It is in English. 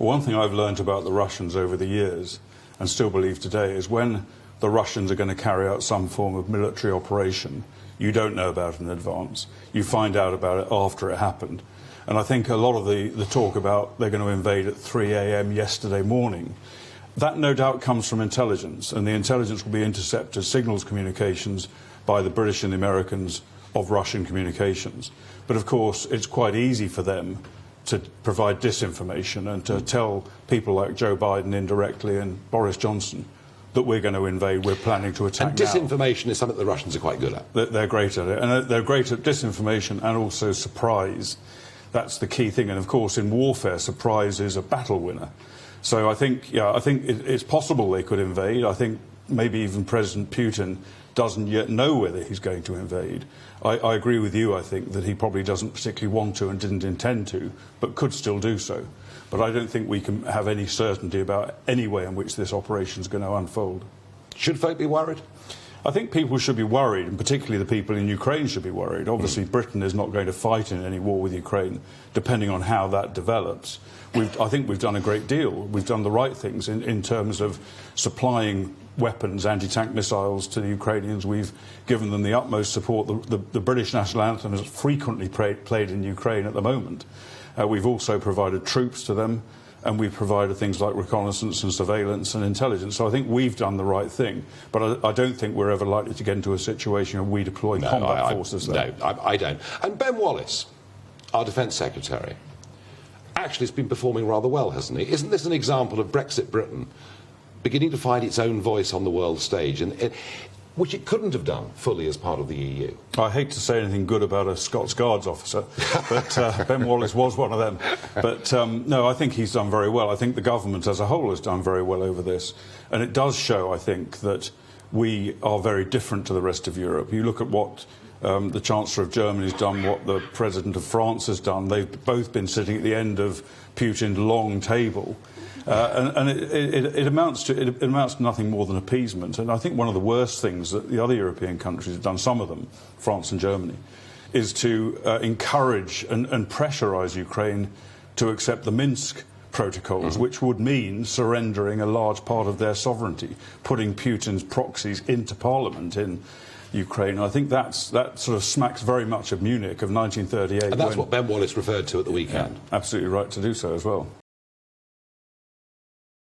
Well, one thing I've learned about the Russians over the years, and still believe today, is when the Russians are going to carry out some form of military operation, you don't know about it in advance. You find out about it after it happened. And I think a lot of the talk about they're going to invade at 3 a.m. yesterday morning, that no doubt comes from intelligence, and the intelligence will be intercepted signals communications by the British and the Americans of Russian communications. But of course, it's quite easy for them to provide disinformation and to tell people like Joe Biden indirectly and Boris Johnson that we're going to invade, we're planning to attack. And disinformation is something the Russians are quite good at. They're great at it, and they're great at disinformation and also surprise. That's the key thing, and of course in warfare, surprise is a battle winner. So I think, yeah, I think it's possible they could invade. I think maybe even President Putin doesn't yet know whether he's going to invade. I agree with you, I think, that he probably doesn't particularly want to and didn't intend to, but could still do so. But I don't think we can have any certainty about any way in which this operation is going to unfold. Should folk be worried? I think people should be worried, and particularly the people in Ukraine should be worried. Obviously, Britain is not going to fight in any war with Ukraine, depending on how that develops. I think we've done a great deal. We've done the right things in terms of supplying weapons, anti-tank missiles to the Ukrainians. We've given them the utmost support. The British national anthem is frequently played in Ukraine at the moment. We've also provided troops to them, and we've provided things like reconnaissance and surveillance and intelligence. So I think we've done the right thing. But I don't think we're ever likely to get into a situation where we deploy combat forces there. No, I don't. And Ben Wallace, our Defence Secretary, actually has been performing rather well, hasn't he? Isn't this an example of Brexit Britain beginning to find its own voice on the world stage, which it couldn't have done fully as part of the EU? I hate to say anything good about a Scots Guards officer, but Ben Wallace was one of them. But no, I think he's done very well. I think the government as a whole has done very well over this. And it does show, I think, that we are very different to the rest of Europe. You look at what the Chancellor of Germany has done, what the President of France has done. They've both been sitting at the end of Putin's long table. And it amounts to nothing more than appeasement. And I think one of the worst things that the other European countries have done, some of them, France and Germany, is to encourage and pressurise Ukraine to accept the Minsk protocols, which would mean surrendering a large part of their sovereignty, putting Putin's proxies into parliament in Ukraine. I think that sort of smacks very much of Munich of 1938. And that's what Ben Wallace referred to at the weekend. Yeah, absolutely right to do so as well.